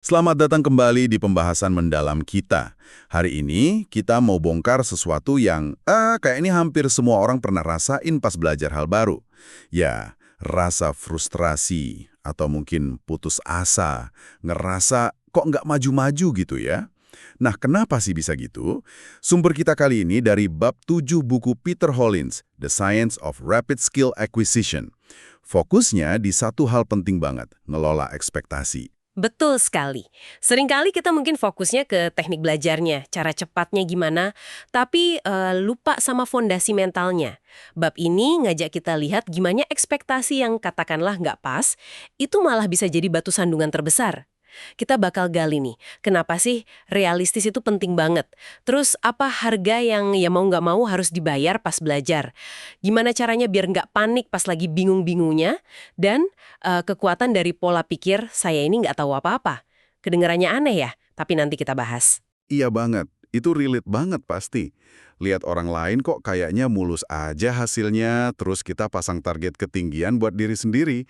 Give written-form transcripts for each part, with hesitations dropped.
Selamat datang kembali di pembahasan mendalam kita. Hari ini kita mau bongkar sesuatu yang kayak ini hampir semua orang pernah rasain pas belajar hal baru. Ya, rasa frustrasi atau mungkin putus asa, ngerasa kok nggak maju-maju gitu ya. Nah, kenapa sih bisa gitu? Sumber kita kali ini dari bab 7 buku Peter Hollins, The Science of Rapid Skill Acquisition. Fokusnya di satu hal penting banget, ngelola ekspektasi. Betul sekali. Seringkali kita mungkin fokusnya ke teknik belajarnya, cara cepatnya gimana, tapi lupa sama fondasi mentalnya. Bab ini ngajak kita lihat gimana ekspektasi yang katakanlah nggak pas, itu malah bisa jadi batu sandungan terbesar. Kita bakal gali nih, kenapa sih realistis itu penting banget? Terus apa harga yang ya mau nggak mau harus dibayar pas belajar? Gimana caranya biar nggak panik pas lagi bingung-bingungnya? Dan kekuatan dari pola pikir saya ini nggak tahu apa-apa. Kedengarannya aneh ya, tapi nanti kita bahas. Iya banget, itu relate banget pasti. Lihat orang lain kok kayaknya mulus aja hasilnya, terus kita pasang target ketinggian buat diri sendiri.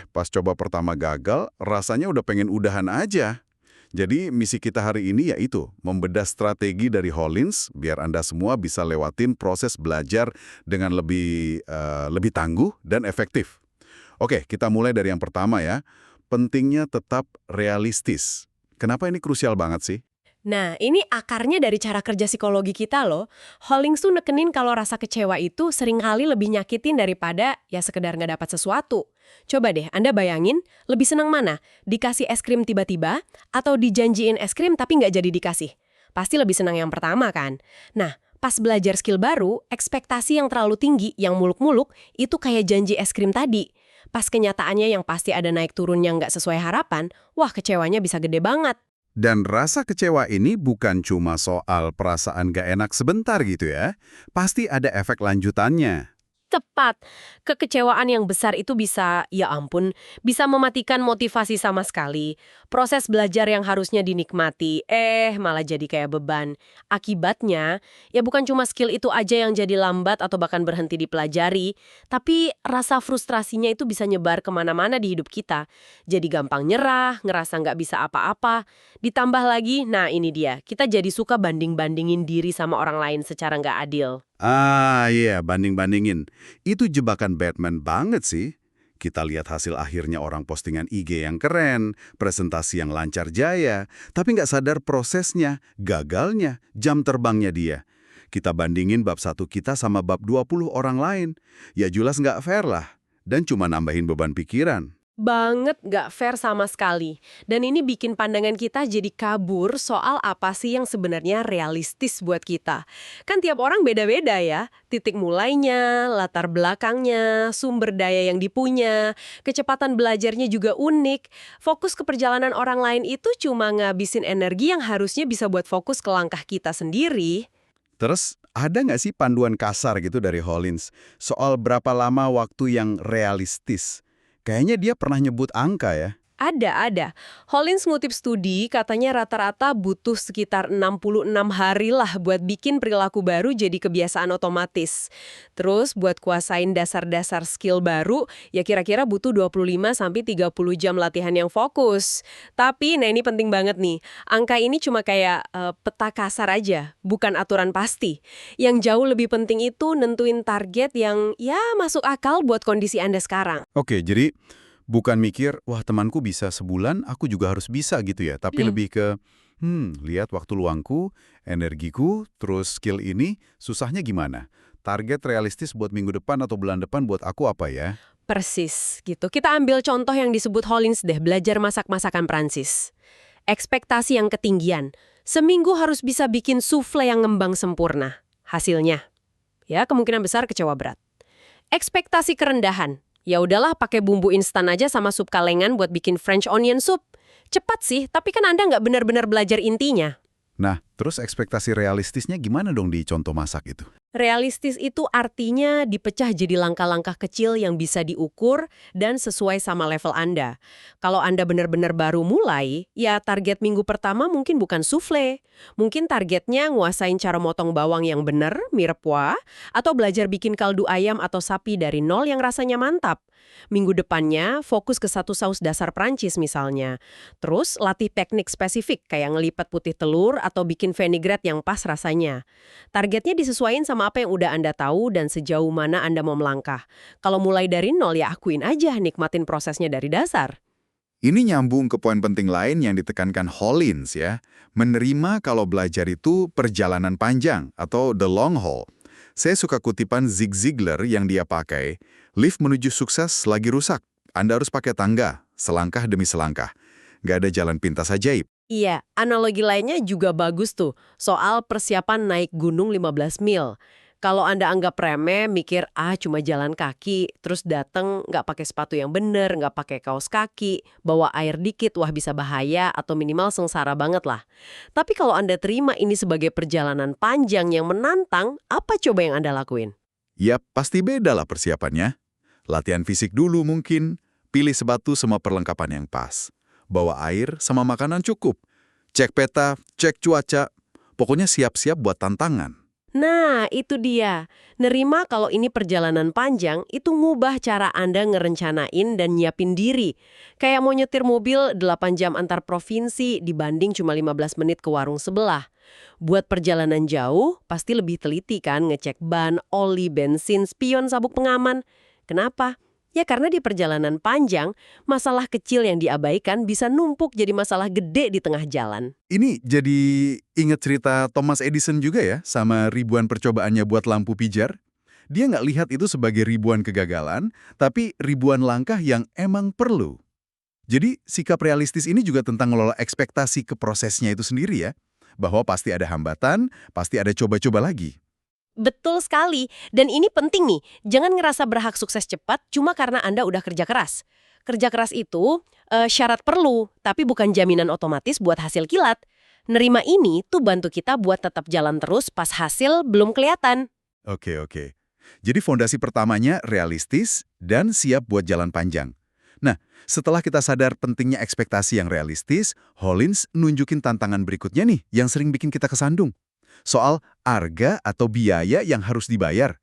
Pas coba pertama gagal, rasanya udah pengen udahan aja. Jadi misi kita hari ini yaitu membedah strategi dari Hollins biar Anda semua bisa lewatin proses belajar dengan lebih tangguh dan efektif. Oke, kita mulai dari yang pertama ya. Pentingnya tetap realistis. Kenapa ini krusial banget sih? Nah, ini akarnya dari cara kerja psikologi kita loh. Hollings tuh nekenin kalau rasa kecewa itu seringkali lebih nyakitin daripada ya sekedar nggak dapat sesuatu. Coba deh, Anda bayangin, lebih senang mana? Dikasih es krim tiba-tiba atau dijanjiin es krim tapi nggak jadi dikasih? Pasti lebih senang yang pertama kan? Nah, pas belajar skill baru, ekspektasi yang terlalu tinggi, yang muluk-muluk, itu kayak janji es krim tadi. Pas kenyataannya yang pasti ada naik turun yang nggak sesuai harapan, wah kecewanya bisa gede banget. Dan rasa kecewa ini bukan cuma soal perasaan gak enak sebentar gitu ya. Pasti ada efek lanjutannya. Tepat. Kekecewaan yang besar itu bisa, ya ampun, bisa mematikan motivasi sama sekali. Proses belajar yang harusnya dinikmati, malah jadi kayak beban. Akibatnya, ya bukan cuma skill itu aja yang jadi lambat atau bahkan berhenti dipelajari, tapi rasa frustrasinya itu bisa nyebar kemana-mana di hidup kita. Jadi gampang nyerah, ngerasa nggak bisa apa-apa. Ditambah lagi, nah ini dia, kita jadi suka banding-bandingin diri sama orang lain secara nggak adil. Iya, banding-bandingin. Itu jebakan Batman banget sih. Kita lihat hasil akhirnya orang postingan IG yang keren, presentasi yang lancar jaya, tapi nggak sadar prosesnya, gagalnya, jam terbangnya dia. Kita bandingin bab 1 kita sama bab 20 orang lain. Ya jelas nggak fair lah. Dan cuma nambahin beban pikiran. Banget gak fair sama sekali. Dan ini bikin pandangan kita jadi kabur soal apa sih yang sebenarnya realistis buat kita. Kan tiap orang beda-beda ya. Titik mulainya, latar belakangnya, sumber daya yang dipunya, kecepatan belajarnya juga unik. Fokus ke perjalanan orang lain itu cuma ngabisin energi yang harusnya bisa buat fokus ke langkah kita sendiri. Terus, ada nggak sih panduan kasar gitu dari Hollins soal berapa lama waktu yang realistis? Kayaknya dia pernah nyebut angka ya. Ada. Hollins ngutip studi, katanya rata-rata butuh sekitar 66 hari lah buat bikin perilaku baru jadi kebiasaan otomatis. Terus buat kuasain dasar-dasar skill baru, ya kira-kira butuh 25-30 jam latihan yang fokus. Tapi, nah ini penting banget nih, angka ini cuma kayak peta kasar aja, bukan aturan pasti. Yang jauh lebih penting itu nentuin target yang ya masuk akal buat kondisi Anda sekarang. Oke, jadi bukan mikir, wah temanku bisa sebulan, aku juga harus bisa gitu ya. Tapi lebih ke, lihat waktu luangku, energiku, terus skill ini, susahnya gimana? Target realistis buat minggu depan atau bulan depan buat aku apa ya? Persis, gitu. Kita ambil contoh yang disebut Hollins deh, belajar masak-masakan Prancis. Ekspektasi yang ketinggian. Seminggu harus bisa bikin souffle yang ngembang sempurna. Hasilnya, ya kemungkinan besar kecewa berat. Ekspektasi kerendahan. Ya udahlah pakai bumbu instan aja sama sup kalengan buat bikin French onion soup. Cepat sih, tapi kan Anda nggak benar-benar belajar intinya. Nah, terus ekspektasi realistisnya gimana dong di contoh masak itu? Realistis itu artinya dipecah jadi langkah-langkah kecil yang bisa diukur dan sesuai sama level Anda. Kalau Anda benar-benar baru mulai, ya target minggu pertama mungkin bukan souffle. Mungkin targetnya nguasain cara motong bawang yang benar, mirip wah, atau belajar bikin kaldu ayam atau sapi dari nol yang rasanya mantap. Minggu depannya fokus ke satu saus dasar Prancis misalnya. Terus latih teknik spesifik kayak ngelipat putih telur atau bikin vinaigrette yang pas rasanya. Targetnya disesuaikan sama apa yang udah Anda tahu dan sejauh mana Anda mau melangkah. Kalau mulai dari nol ya akuin aja nikmatin prosesnya dari dasar. Ini nyambung ke poin penting lain yang ditekankan Hollins ya. Menerima kalau belajar itu perjalanan panjang atau the long haul. Saya suka kutipan Zig Ziglar yang dia pakai. Lift menuju sukses lagi rusak. Anda harus pakai tangga, selangkah demi selangkah. Nggak ada jalan pintas ajaib. Iya, analogi lainnya juga bagus tuh, soal persiapan naik gunung 15 mil. Kalau Anda anggap remeh, mikir, cuma jalan kaki, terus dateng nggak pakai sepatu yang bener, nggak pakai kaos kaki, bawa air dikit, wah bisa bahaya, atau minimal sengsara banget lah. Tapi kalau Anda terima ini sebagai perjalanan panjang yang menantang, apa coba yang Anda lakuin? Ya, pasti beda lah persiapannya. Latihan fisik dulu mungkin. Pilih sepatu sama perlengkapan yang pas. Bawa air sama makanan cukup. Cek peta, cek cuaca. Pokoknya siap-siap buat tantangan. Nah, itu dia. Nerima kalau ini perjalanan panjang, itu ngubah cara Anda ngerencanain dan nyiapin diri. Kayak mau nyetir mobil 8 jam antar provinsi dibanding cuma 15 menit ke warung sebelah. Buat perjalanan jauh, pasti lebih teliti kan ngecek ban, oli, bensin, spion, sabuk pengaman. Kenapa? Ya karena di perjalanan panjang, masalah kecil yang diabaikan bisa numpuk jadi masalah gede di tengah jalan. Ini jadi inget cerita Thomas Edison juga ya, sama ribuan percobaannya buat lampu pijar. Dia nggak lihat itu sebagai ribuan kegagalan, tapi ribuan langkah yang emang perlu. Jadi sikap realistis ini juga tentang ngelola ekspektasi ke prosesnya itu sendiri ya. Bahwa pasti ada hambatan, pasti ada coba-coba lagi. Betul sekali. Dan ini penting nih, jangan ngerasa berhak sukses cepat cuma karena Anda udah kerja keras. Kerja keras itu syarat perlu, tapi bukan jaminan otomatis buat hasil kilat. Nerima ini tuh bantu kita buat tetap jalan terus pas hasil belum kelihatan. Oke. Jadi fondasi pertamanya realistis dan siap buat jalan panjang. Nah, setelah kita sadar pentingnya ekspektasi yang realistis, Hollins nunjukin tantangan berikutnya nih yang sering bikin kita kesandung. Soal harga atau biaya yang harus dibayar.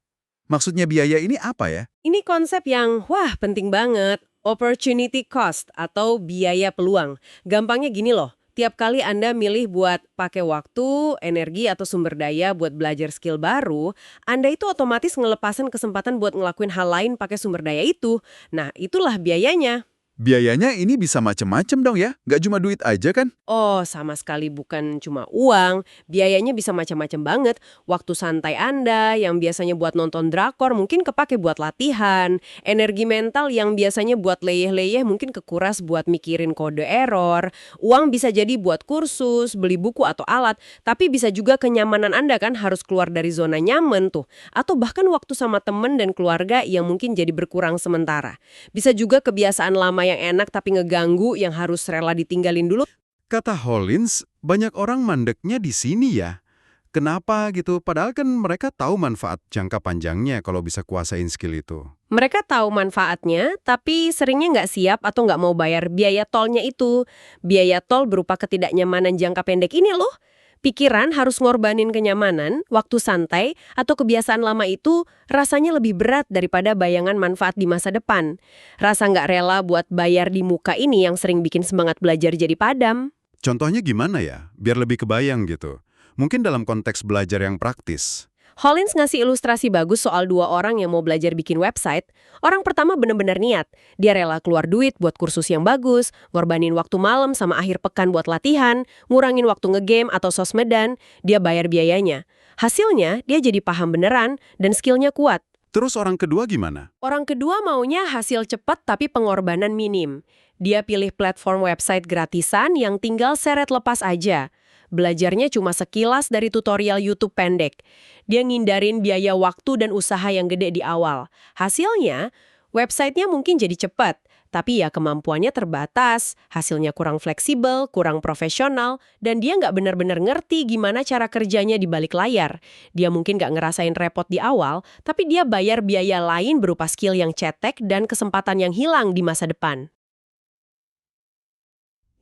Maksudnya biaya ini apa ya? Ini konsep yang, penting banget. Opportunity cost atau biaya peluang. Gampangnya gini loh, tiap kali Anda milih buat pakai waktu, energi, atau sumber daya buat belajar skill baru, Anda itu otomatis ngelepasin kesempatan buat ngelakuin hal lain pakai sumber daya itu. Nah, itulah biayanya. Biayanya ini bisa macem-macem dong ya? Nggak cuma duit aja kan? Oh, sama sekali bukan cuma uang. Biayanya bisa macam-macam banget. Waktu santai Anda yang biasanya buat nonton drakor mungkin kepake buat latihan. Energi mental yang biasanya buat leyeh-leyeh mungkin kekuras buat mikirin kode error. Uang bisa jadi buat kursus, beli buku atau alat. Tapi bisa juga kenyamanan Anda kan harus keluar dari zona nyaman tuh. Atau bahkan waktu sama temen dan keluarga yang mungkin jadi berkurang sementara. Bisa juga kebiasaan lama yang enak tapi ngeganggu yang harus rela ditinggalin dulu. Kata Hollins, banyak orang mandeknya di sini ya. Kenapa gitu? Padahal kan mereka tahu manfaat jangka panjangnya kalau bisa kuasain skill itu. Mereka tahu manfaatnya, tapi seringnya nggak siap atau nggak mau bayar biaya tolnya itu. Biaya tol berupa ketidaknyamanan jangka pendek ini loh. Pikiran harus ngorbanin kenyamanan, waktu santai, atau kebiasaan lama itu rasanya lebih berat daripada bayangan manfaat di masa depan. Rasa nggak rela buat bayar di muka ini yang sering bikin semangat belajar jadi padam. Contohnya gimana ya? Biar lebih kebayang gitu. Mungkin dalam konteks belajar yang praktis. Hollins ngasih ilustrasi bagus soal 2 orang yang mau belajar bikin website. Orang pertama benar-benar niat. Dia rela keluar duit buat kursus yang bagus, ngorbanin waktu malam sama akhir pekan buat latihan, ngurangin waktu ngegame atau sosmedan, dia bayar biayanya. Hasilnya, dia jadi paham beneran dan skillnya kuat. Terus orang kedua gimana? Orang kedua maunya hasil cepat tapi pengorbanan minim. Dia pilih platform website gratisan yang tinggal seret lepas aja. Belajarnya cuma sekilas dari tutorial YouTube pendek. Dia ngindarin biaya waktu dan usaha yang gede di awal. Hasilnya, websitenya mungkin jadi cepat, tapi ya kemampuannya terbatas, hasilnya kurang fleksibel, kurang profesional, dan dia nggak benar-benar ngerti gimana cara kerjanya di balik layar. Dia mungkin nggak ngerasain repot di awal, tapi dia bayar biaya lain berupa skill yang cetek dan kesempatan yang hilang di masa depan.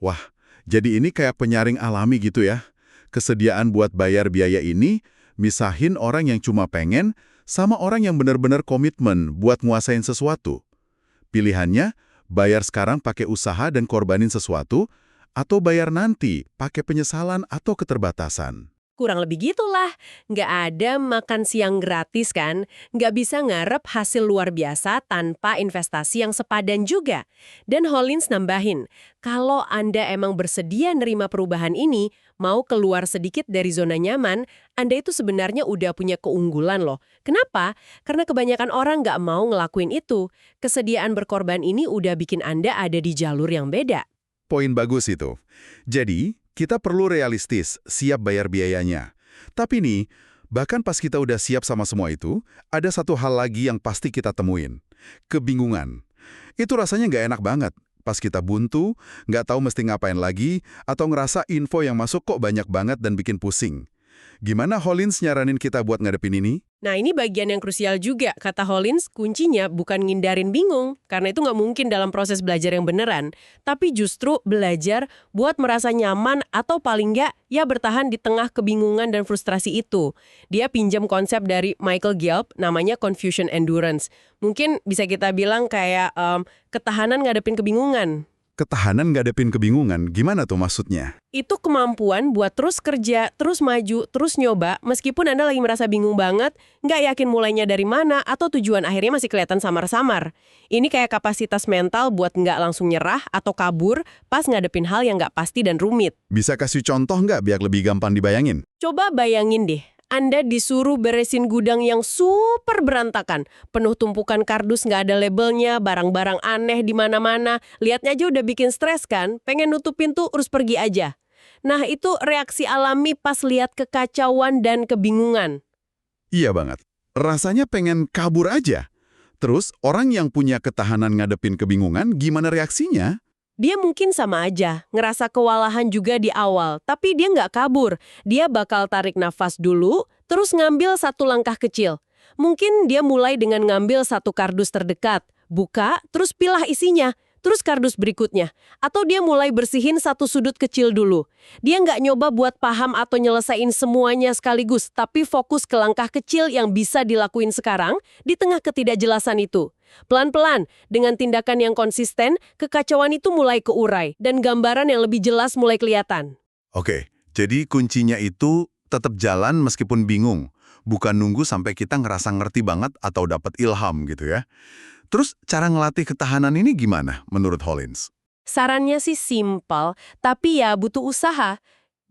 Wah, jadi ini kayak penyaring alami gitu ya. Kesediaan buat bayar biaya ini, misahin orang yang cuma pengen sama orang yang benar-benar komitmen buat nguasain sesuatu. Pilihannya, bayar sekarang pakai usaha dan korbanin sesuatu, atau bayar nanti pakai penyesalan atau keterbatasan. Kurang lebih gitulah. Nggak ada makan siang gratis kan? Nggak bisa ngarep hasil luar biasa tanpa investasi yang sepadan juga. Dan Hollins nambahin, kalau Anda emang bersedia nerima perubahan ini, mau keluar sedikit dari zona nyaman, Anda itu sebenarnya udah punya keunggulan loh. Kenapa? Karena kebanyakan orang nggak mau ngelakuin itu. Kesediaan berkorban ini udah bikin Anda ada di jalur yang beda. Poin bagus itu. Jadi, kita perlu realistis, siap bayar biayanya. Tapi nih, bahkan pas kita udah siap sama semua itu, ada satu hal lagi yang pasti kita temuin. Kebingungan. Itu rasanya nggak enak banget. Pas kita buntu, nggak tahu mesti ngapain lagi, atau ngerasa info yang masuk kok banyak banget dan bikin pusing. Gimana Hollins nyaranin kita buat ngadepin ini? Nah, ini bagian yang krusial juga. Kata Hollins, kuncinya bukan ngindarin bingung, karena itu nggak mungkin dalam proses belajar yang beneran. Tapi justru belajar buat merasa nyaman atau paling nggak, ya bertahan di tengah kebingungan dan frustrasi itu. Dia pinjam konsep dari Michael Gelb, namanya Confusion Endurance. Mungkin bisa kita bilang kayak ketahanan ngadepin kebingungan. Ketahanan ngadepin kebingungan, gimana tuh maksudnya? Itu kemampuan buat terus kerja, terus maju, terus nyoba, meskipun Anda lagi merasa bingung banget, nggak yakin mulainya dari mana, atau tujuan akhirnya masih kelihatan samar-samar. Ini kayak kapasitas mental buat nggak langsung nyerah atau kabur pas ngadepin hal yang nggak pasti dan rumit. Bisa kasih contoh nggak biar lebih gampang dibayangin? Coba bayangin deh, Anda disuruh beresin gudang yang super berantakan. Penuh tumpukan kardus nggak ada labelnya, barang-barang aneh di mana-mana. Lihatnya aja udah bikin stres kan? Pengen nutup pintu, urus pergi aja. Nah, itu reaksi alami pas lihat kekacauan dan kebingungan. Iya banget. Rasanya pengen kabur aja. Terus, orang yang punya ketahanan ngadepin kebingungan, gimana reaksinya? Dia mungkin sama aja, ngerasa kewalahan juga di awal, tapi dia nggak kabur. Dia bakal tarik nafas dulu, terus ngambil satu langkah kecil. Mungkin dia mulai dengan ngambil satu kardus terdekat, buka, terus pilah isinya, terus kardus berikutnya. Atau dia mulai bersihin satu sudut kecil dulu. Dia nggak nyoba buat paham atau nyelesain semuanya sekaligus, tapi fokus ke langkah kecil yang bisa dilakuin sekarang di tengah ketidakjelasan itu. Pelan-pelan, dengan tindakan yang konsisten, kekacauan itu mulai keurai, dan gambaran yang lebih jelas mulai kelihatan. Oke, jadi kuncinya itu tetap jalan meskipun bingung. Bukan nunggu sampai kita ngerasa ngerti banget atau dapat ilham gitu ya. Terus cara ngelatih ketahanan ini gimana menurut Hollins? Sarannya sih simpel, tapi ya butuh usaha.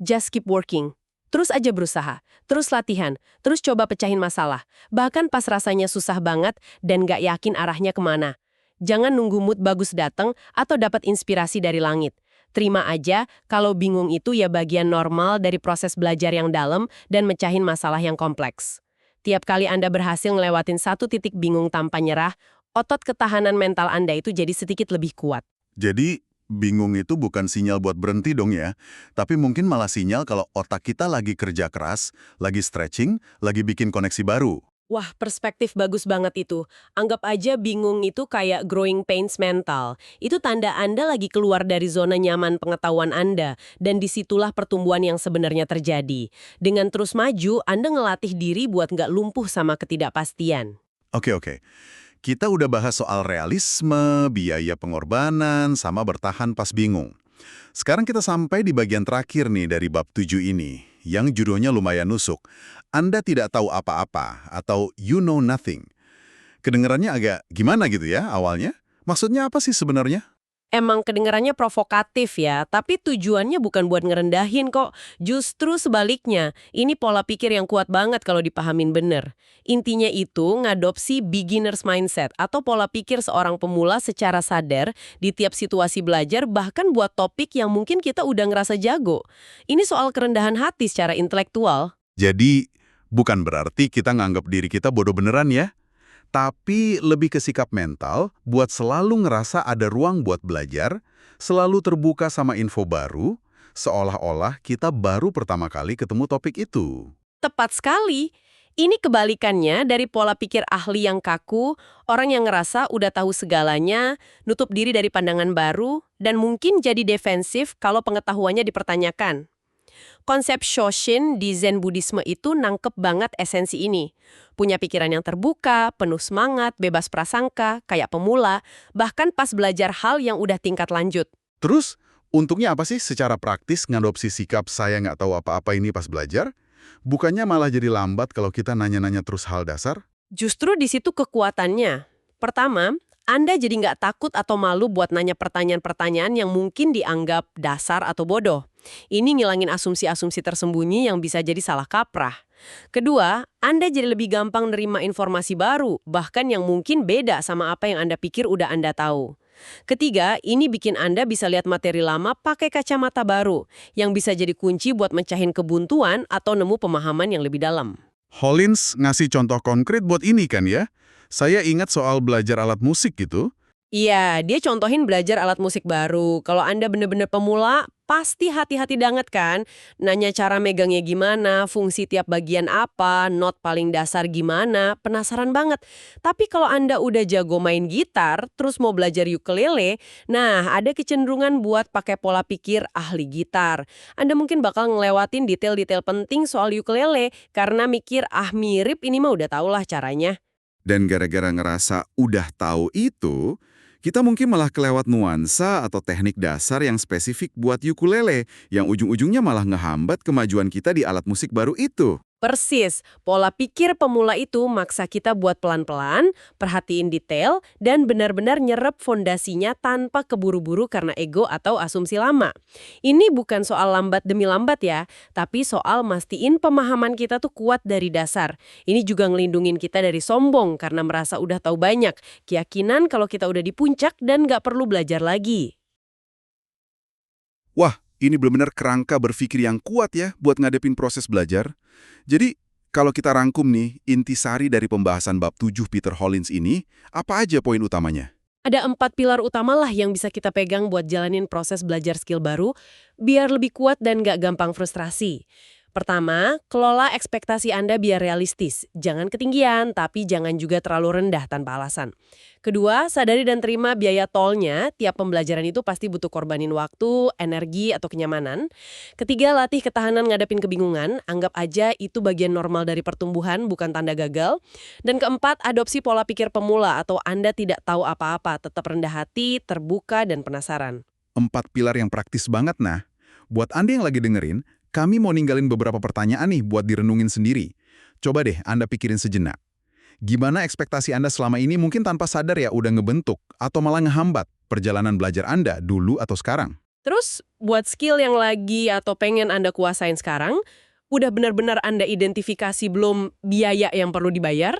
Just keep working. Terus aja berusaha, terus latihan, terus coba pecahin masalah. Bahkan pas rasanya susah banget dan gak yakin arahnya kemana. Jangan nunggu mood bagus datang atau dapat inspirasi dari langit. Terima aja kalau bingung itu ya bagian normal dari proses belajar yang dalam dan mecahin masalah yang kompleks. Tiap kali Anda berhasil ngelewatin satu titik bingung tanpa nyerah, otot ketahanan mental Anda itu jadi sedikit lebih kuat. Jadi, bingung itu bukan sinyal buat berhenti dong ya, tapi mungkin malah sinyal kalau otak kita lagi kerja keras, lagi stretching, lagi bikin koneksi baru. Wah, perspektif bagus banget itu. Anggap aja bingung itu kayak growing pains mental. Itu tanda Anda lagi keluar dari zona nyaman pengetahuan Anda, dan disitulah pertumbuhan yang sebenarnya terjadi. Dengan terus maju, Anda ngelatih diri buat nggak lumpuh sama ketidakpastian. Oke. Kita udah bahas soal realisme, biaya pengorbanan, sama bertahan pas bingung. Sekarang kita sampai di bagian terakhir nih dari bab 7 ini, yang judulnya lumayan nusuk. Anda tidak tahu apa-apa, atau you know nothing. Kedengarannya agak gimana gitu ya awalnya? Maksudnya apa sih sebenarnya? Emang kedengarannya provokatif ya, tapi tujuannya bukan buat ngerendahin kok. Justru sebaliknya, ini pola pikir yang kuat banget kalau dipahamin bener. Intinya itu ngadopsi beginner's mindset atau pola pikir seorang pemula secara sadar di tiap situasi belajar, bahkan buat topik yang mungkin kita udah ngerasa jago. Ini soal kerendahan hati secara intelektual. Jadi, bukan berarti kita nganggap diri kita bodoh beneran ya? Tapi lebih ke sikap mental buat selalu ngerasa ada ruang buat belajar, selalu terbuka sama info baru, seolah-olah kita baru pertama kali ketemu topik itu. Tepat sekali. Ini kebalikannya dari pola pikir ahli yang kaku, orang yang ngerasa udah tahu segalanya, nutup diri dari pandangan baru, dan mungkin jadi defensif kalau pengetahuannya dipertanyakan. Konsep Shoshin di Zen Buddhisme itu nangkep banget esensi ini. Punya pikiran yang terbuka, penuh semangat, bebas prasangka, kayak pemula, bahkan pas belajar hal yang udah tingkat lanjut. Terus, untungnya apa sih secara praktis ngadopsi sikap saya nggak tahu apa-apa ini pas belajar? Bukannya malah jadi lambat kalau kita nanya-nanya terus hal dasar? Justru di situ kekuatannya. Pertama, Anda jadi nggak takut atau malu buat nanya pertanyaan-pertanyaan yang mungkin dianggap dasar atau bodoh. Ini ngilangin asumsi-asumsi tersembunyi yang bisa jadi salah kaprah. Kedua, Anda jadi lebih gampang nerima informasi baru, bahkan yang mungkin beda sama apa yang Anda pikir udah Anda tahu. Ketiga, ini bikin Anda bisa lihat materi lama pakai kacamata baru, yang bisa jadi kunci buat mecahin kebuntuan atau nemu pemahaman yang lebih dalam. Hollins ngasih contoh konkret buat ini kan ya? Saya ingat soal belajar alat musik gitu. Iya, dia contohin belajar alat musik baru. Kalau Anda bener-bener pemula, pasti hati-hati banget kan? Nanya cara megangnya gimana, fungsi tiap bagian apa, not paling dasar gimana, penasaran banget. Tapi kalau Anda udah jago main gitar, terus mau belajar ukulele, nah ada kecenderungan buat pakai pola pikir ahli gitar. Anda mungkin bakal ngelewatin detail-detail penting soal ukulele, karena mikir, mirip ini mah udah tau lah caranya. Dan gara-gara ngerasa udah tahu itu, kita mungkin malah kelewat nuansa atau teknik dasar yang spesifik buat ukulele, yang ujung-ujungnya malah ngehambat kemajuan kita di alat musik baru itu. Persis, pola pikir pemula itu maksa kita buat pelan-pelan, perhatiin detail, dan benar-benar nyerep fondasinya tanpa keburu-buru karena ego atau asumsi lama. Ini bukan soal lambat demi lambat ya, tapi soal mastiin pemahaman kita tuh kuat dari dasar. Ini juga ngelindungin kita dari sombong karena merasa udah tahu banyak, keyakinan kalau kita udah di puncak dan nggak perlu belajar lagi. Wah, ini benar-benar kerangka berpikir yang kuat ya buat ngadepin proses belajar. Jadi, kalau kita rangkum nih, intisari dari pembahasan bab 7 Peter Hollins ini, apa aja poin utamanya? Ada 4 pilar utamalah yang bisa kita pegang buat jalanin proses belajar skill baru, biar lebih kuat dan nggak gampang frustrasi. Pertama, kelola ekspektasi Anda biar realistis. Jangan ketinggian, tapi jangan juga terlalu rendah tanpa alasan. Kedua, sadari dan terima biaya tolnya. Tiap pembelajaran itu pasti butuh korbanin waktu, energi, atau kenyamanan. Ketiga, latih ketahanan ngadepin kebingungan. Anggap aja itu bagian normal dari pertumbuhan, bukan tanda gagal. Dan keempat, adopsi pola pikir pemula atau Anda tidak tahu apa-apa. Tetap rendah hati, terbuka, dan penasaran. 4 pilar yang praktis banget nah. Buat Anda yang lagi dengerin, kami mau ninggalin beberapa pertanyaan nih buat direnungin sendiri. Coba deh Anda pikirin sejenak. Gimana ekspektasi Anda selama ini mungkin tanpa sadar ya udah ngebentuk atau malah ngehambat perjalanan belajar Anda dulu atau sekarang? Terus, buat skill yang lagi atau pengen Anda kuasain sekarang, udah benar-benar Anda identifikasi belum biaya yang perlu dibayar?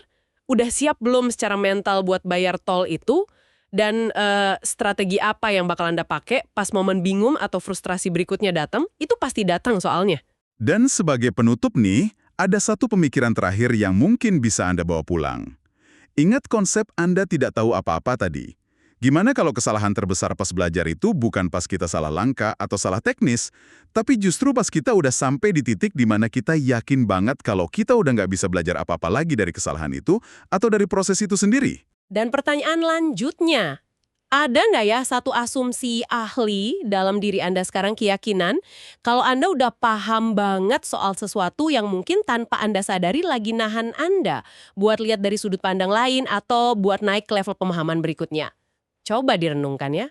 Udah siap belum secara mental buat bayar tol itu? Dan strategi apa yang bakal Anda pakai pas momen bingung atau frustrasi berikutnya datang? Itu pasti datang soalnya. Dan sebagai penutup nih, ada satu pemikiran terakhir yang mungkin bisa Anda bawa pulang. Ingat konsep Anda tidak tahu apa-apa tadi. Gimana kalau kesalahan terbesar pas belajar itu bukan pas kita salah langkah atau salah teknis, tapi justru pas kita udah sampai di titik di mana kita yakin banget kalau kita udah nggak bisa belajar apa-apa lagi dari kesalahan itu atau dari proses itu sendiri? Dan pertanyaan lanjutnya, ada nggak ya satu asumsi ahli dalam diri Anda sekarang keyakinan kalau Anda udah paham banget soal sesuatu yang mungkin tanpa Anda sadari lagi nahan Anda buat lihat dari sudut pandang lain atau buat naik ke level pemahaman berikutnya? Coba direnungkan ya.